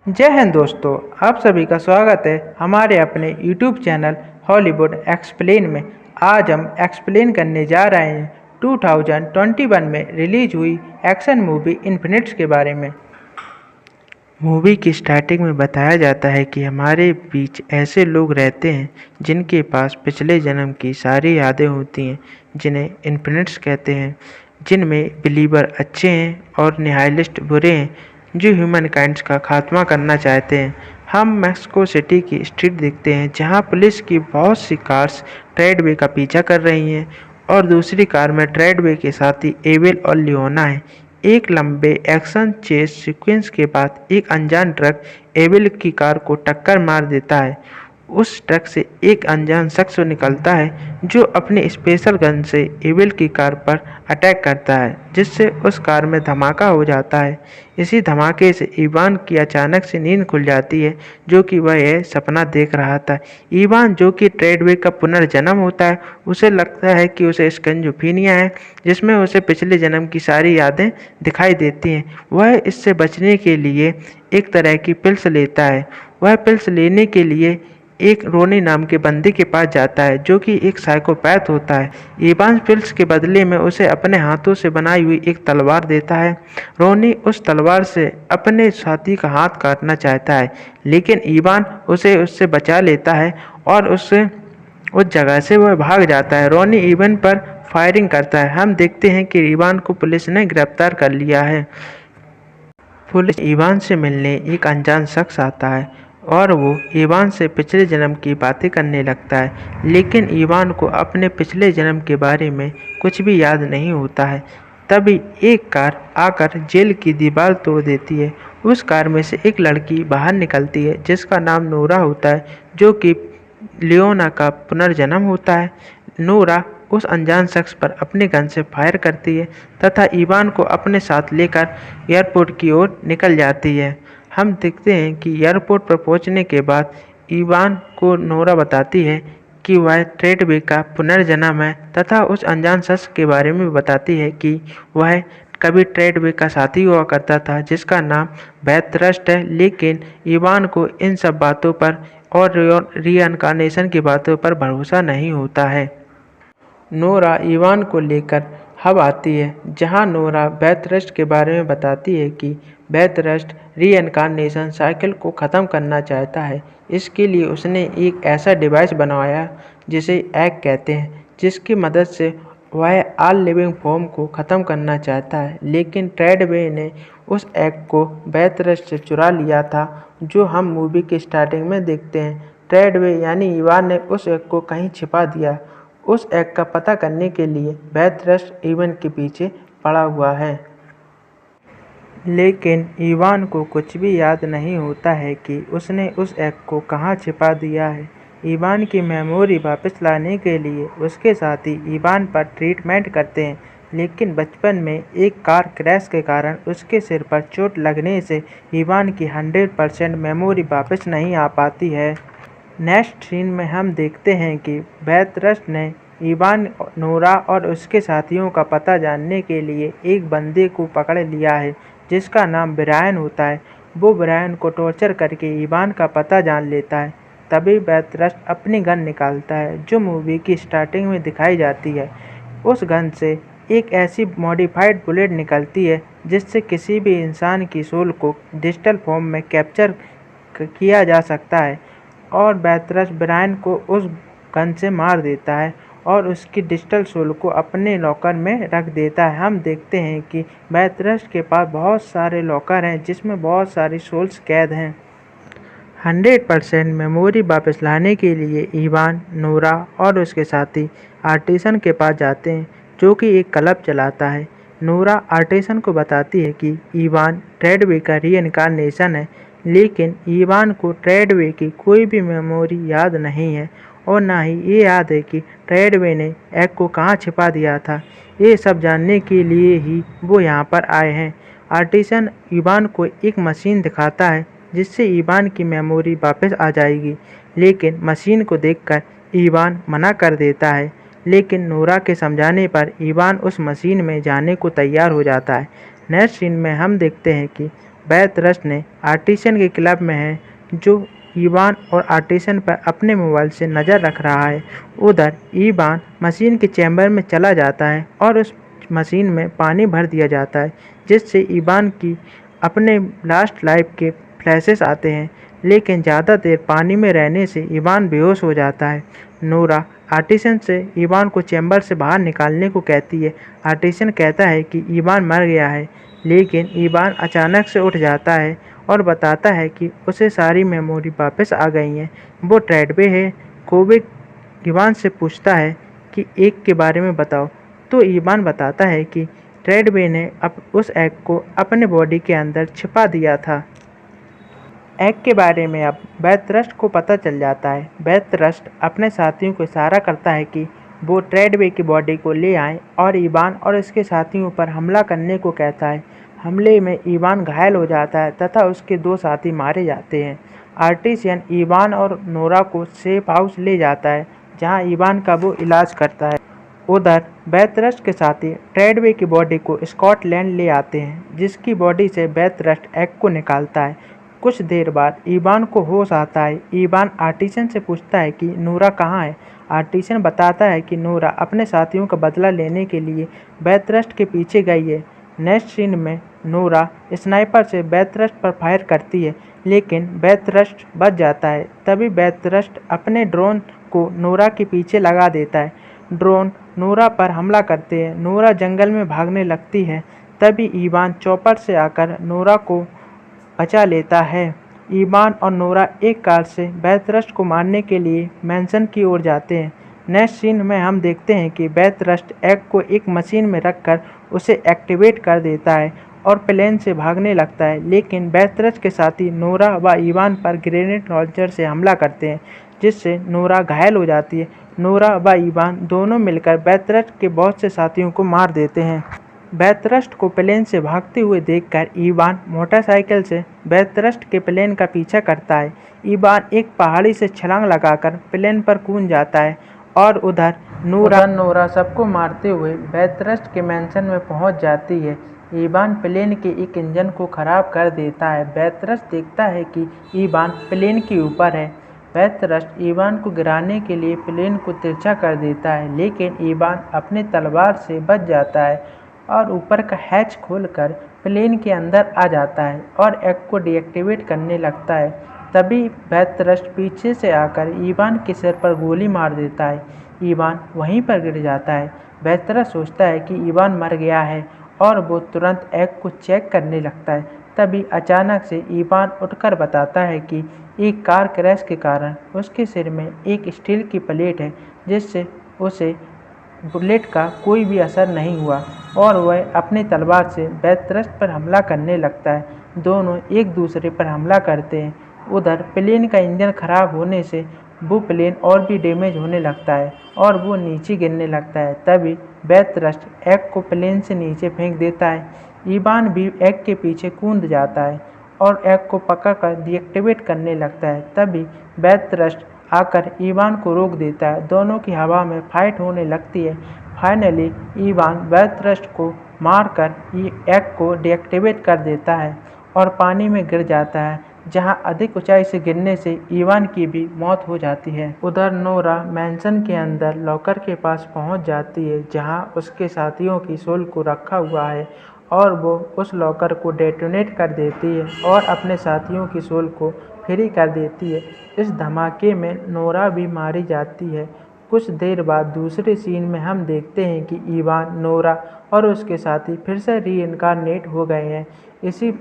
जय हिंद दोस्तों। आप सभी का स्वागत है हमारे अपने यूट्यूब चैनल हॉलीवुड एक्सप्लेन में। आज हम एक्सप्लेन करने जा रहे हैं 2021 में रिलीज हुई एक्शन मूवी इन्फिनिट्स के बारे में। मूवी की स्टार्टिंग में बताया जाता है कि हमारे बीच ऐसे लोग रहते हैं जिनके पास पिछले जन्म की सारी यादें होती हैं, जिन्हें इन्फिनिट्स कहते हैं, जिनमें बिलीवर अच्छे हैं और निहाइलिस्ट बुरे हैं, जो ह्यूमन काइंड्स का खात्मा करना चाहते हैं। हम मैक्सिको सिटी की स्ट्रीट देखते हैं जहां पुलिस की बहुत सी कार्स ट्रेडवे का पीछा कर रही हैं और दूसरी कार में ट्रेडवे के साथी एविल और लियोना है। एक लंबे एक्शन चेस सीक्वेंस के बाद एक अनजान ट्रक एविल की कार को टक्कर मार देता है। उस ट्रक से एक अनजान शख्स निकलता है जो अपने स्पेशल गन से एविल की कार पर अटैक करता है, जिससे उस कार में धमाका हो जाता है। इसी धमाके से इवान की अचानक से नींद खुल जाती है, जो कि वह यह सपना देख रहा था। इवान, जो कि ट्रेडवे का पुनर्जन्म होता है, उसे लगता है कि उसे स्किज़ोफ्रेनिया है, जिसमें उसे पिछले जन्म की सारी यादें दिखाई देती हैं। वह इससे बचने के लिए एक तरह की पिल्स लेता है। वह पिल्स लेने के लिए एक रोनी नाम के बंदे के पास जाता है, जो कि एक साइकोपैथ होता है। इवान पिल्स के बदले में उसे अपने हाथों से बनाई हुई एक तलवार देता है। रोनी उस तलवार से अपने साथी का हाथ काटना चाहता है, लेकिन इवान उसे उससे बचा लेता है और उस जगह से वह भाग जाता है। रोनी इवान पर फायरिंग करता है। हम देखते हैं कि इवान को पुलिस ने गिरफ्तार कर लिया है। पुलिस इवान से मिलने एक अनजान शख्स आता है और वो इवान से पिछले जन्म की बातें करने लगता है, लेकिन इवान को अपने पिछले जन्म के बारे में कुछ भी याद नहीं होता है। तभी एक कार आकर जेल की दीवार तोड़ देती है। उस कार में से एक लड़की बाहर निकलती है जिसका नाम नोरा होता है, जो कि लियोना का पुनर्जन्म होता है। नोरा उस अनजान शख्स पर अपने गन से फायर करती है तथा इवान को अपने साथ लेकर एयरपोर्ट की ओर निकल जाती है। हम देखते हैं कि एयरपोर्ट पर पहुंचने के बाद इवान को नोरा बताती है कि वह ट्रेडवे का पुनर्जन्म है तथा उस अनजान शख्स के बारे में बताती है कि वह कभी ट्रेडवे का साथी हुआ करता था जिसका नाम बैथरस्ट है। लेकिन इवान को इन सब बातों पर और रीइंकार्नेशन की बातों पर भरोसा नहीं होता है। नोरा इवान को लेकर हब आती है, जहां नोरा बैथरस्ट के बारे में बताती है कि बैथरस्ट रीइंकार्नेशन साइकिल को ख़त्म करना चाहता है। इसके लिए उसने एक ऐसा डिवाइस बनवाया जिसे एग कहते हैं, जिसकी मदद से वह ऑल लिविंग फॉर्म को ख़त्म करना चाहता है। लेकिन ट्रेडवे ने उस एग को बैथरस्ट से चुरा लिया था, जो हम मूवी के स्टार्टिंग में देखते हैं। ट्रेडवे यानी इवान ने उस एग को कहीं छिपा दिया। उस एग का पता करने के लिए बैथरस्ट इवान के पीछे पड़ा हुआ है, लेकिन इवान को कुछ भी याद नहीं होता है कि उसने उस एग को कहाँ छिपा दिया है। इवान की मेमोरी वापस लाने के लिए उसके साथी इवान पर ट्रीटमेंट करते हैं, लेकिन बचपन में एक कार क्रैश के कारण उसके सिर पर चोट लगने से इवान की 100% मेमोरी वापस नहीं आ पाती है। नेक्स्ट सीन में हम देखते हैं कि बैथरस्ट ने इवान, नोरा और उसके साथियों का पता जानने के लिए एक बंदे को पकड़ लिया है जिसका नाम ब्रायन होता है। वो ब्रायन को टॉर्चर करके इवान का पता जान लेता है। तभी बैथरस्ट अपनी गन निकालता है, जो मूवी की स्टार्टिंग में दिखाई जाती है। उस गन से एक ऐसी मॉडिफाइड बुलेट निकलती है जिससे किसी भी इंसान की सोल को डिजिटल फॉर्म में कैप्चर किया जा सकता है और बैथरस्ट ब्रायन को उस गन से मार देता है और उसकी डिजिटल सोल को अपने लॉकर में रख देता है। हम देखते हैं कि बैथरस्ट के पास बहुत सारे लॉकर हैं जिसमें बहुत सारी सोल्स कैद हैं। 100% मेमोरी वापस लाने के लिए इवान, नोरा और उसके साथी आर्टिसन के पास जाते हैं, जो कि एक क्लब चलाता है। नोरा आर्टिसन को बताती है कि इवान ट्रेडवे का रीइंकार्नेशन है, लेकिन इवान को ट्रेडवे की कोई भी मेमोरी याद नहीं है और ना ही ये याद है कि ट्रेडवे ने एग को कहाँ छिपा दिया था। ये सब जानने के लिए ही वो यहाँ पर आए हैं। आर्टिसन इवान को एक मशीन दिखाता है जिससे इवान की मेमोरी वापस आ जाएगी, लेकिन मशीन को देखकर इवान मना कर देता है। लेकिन नोरा के समझाने पर इवान उस मशीन में जाने को तैयार हो जाता है। नेक्स्ट सीन में हम देखते हैं कि बेथ रस्ट ने आर्टिसन के क्लब में है जो इवान और आर्टिसन पर अपने मोबाइल से नज़र रख रहा है। उधर इवान मशीन के चैम्बर में चला जाता है और उस मशीन में पानी भर दिया जाता है, जिससे इवान की अपने लास्ट लाइफ के फ्लैशेस आते हैं। लेकिन ज़्यादा देर पानी में रहने से इवान बेहोश हो जाता है। नोरा आर्टिसन से इवान को चैम्बर से बाहर निकालने को कहती है। आर्टिसन कहता है कि इवान मर गया है, लेकिन इवान अचानक से उठ जाता है और बताता है कि उसे सारी मेमोरी वापस आ गई हैं। वो ट्रेडवे है। कोविक इवान से पूछता है कि एग के बारे में बताओ, तो इवान बताता है कि ट्रेडवे ने उस एग को अपने बॉडी के अंदर छिपा दिया था। एग के बारे में अब बेथ रस्ट को पता चल जाता है। बेथ रस्ट अपने साथियों को इशारा करता है कि वो ट्रेडवे की बॉडी को ले आएं और इवान और इसके साथियों पर हमला करने को कहता है। हमले में इवान घायल हो जाता है तथा उसके 2 साथी मारे जाते हैं। आर्टिसन इवान और नोरा को सेफ हाउस ले जाता है, जहां इवान का वो इलाज करता है। उधर बेथ रस्ट के साथी ट्रेडवे की बॉडी को स्कॉटलैंड ले आते हैं, जिसकी बॉडी से बेथ रस्ट एग को निकालता है। कुछ देर बाद इवान को होश आता है। इवान आर्टिसन से पूछता है कि नोरा कहाँ है। आर्टिसन बताता है कि नोरा अपने साथियों का बदला लेने के लिए बेथ रस्ट के पीछे गई है। नेक्स्ट सीन में नोरा स्नाइपर से बेथ रस्ट पर फायर करती है, लेकिन बेथ रस्ट बच जाता है। तभी बेथ रस्ट अपने ड्रोन को नोरा के पीछे लगा देता है। ड्रोन नोरा पर हमला करते हैं। नोरा जंगल में भागने लगती है। तभी इवान चॉपर से आकर नोरा को बचा लेता है। इवान और नोरा एक कार से बेथ रस्ट को मारने के लिए मैंसन की ओर जाते हैं। नेक्स्ट सीन में हम देखते हैं कि बेथ रस्ट एग को एक मशीन में रखकर उसे एक्टिवेट कर देता है और प्लेन से भागने लगता है, लेकिन बेथ रस्ट के साथी नोरा व इवान पर ग्रेनेड लॉन्चर से हमला करते हैं, जिससे नोरा घायल हो जाती है। नोरा व इवान दोनों मिलकर बेथ रस्ट के बहुत से साथियों को मार देते हैं। बेथ रस्ट को प्लेन से भागते हुए देखकर इवान मोटरसाइकिल से बेथ रस्ट के प्लेन का पीछा करता है। इवान एक पहाड़ी से छलांग लगाकर प्लेन पर कूद जाता है और उधर नोरा सबको मारते हुए बेथ रस्ट के मैंसन में पहुंच जाती है। इवान प्लेन के एक इंजन को खराब कर देता है। बेथ रस्ट देखता है कि इवान प्लेन के ऊपर है। बेथ रस्ट इवान को गिराने के लिए प्लेन को तिरछा कर देता है, लेकिन इवान अपने तलवार से बच जाता है और ऊपर का हैच खोलकर प्लेन के अंदर आ जाता है और एग को डीएक्टिवेट करने लगता है। तभी बेथ रस्ट पीछे से आकर इवान के सिर पर गोली मार देता है। इवान वहीं पर गिर जाता है। बेथ रस्ट सोचता है कि इवान मर गया है और वो तुरंत एग को चेक करने लगता है। तभी अचानक से इवान उठकर बताता है कि एक कार क्रैश के कारण उसके सिर में एक स्टील की प्लेट है, जिससे उसे बुलेट का कोई भी असर नहीं हुआ और वह अपनी तलवार से बेथ रस्ट पर हमला करने लगता है। दोनों एक दूसरे पर हमला करते हैं। उधर प्लेन का इंजन खराब होने से वो प्लेन और भी डैमेज होने लगता है और वो नीचे गिरने लगता है। तभी बेथ रस्ट एग को प्लेन से नीचे फेंक देता है। इवान भी एग के पीछे कूद जाता है और एग को पकड़कर डीएक्टिवेट करने लगता है। तभी बेथ रस्ट आकर इवान को रोक देता है। दोनों की हवा में फाइट होने लगती है। फाइनली इवान बेथ रस्ट को मारकर एग को डीएक्टिवेट कर देता है और पानी में गिर जाता है, जहां अधिक ऊंचाई से गिरने से इवान की भी मौत हो जाती है। उधर नोरा मैंसन के अंदर लॉकर के पास पहुंच जाती है, जहां उसके साथियों की सोल को रखा हुआ है और वो उस लॉकर को डेटोनेट कर देती है और अपने साथियों की सोल को फ्री कर देती है। इस धमाके में नोरा भी मारी जाती है। कुछ देर बाद दूसरे सीन में हम देखते हैं कि इवान, नोरा और उसके साथी फिर से रीइंकार्नेट हो गए हैं। इसी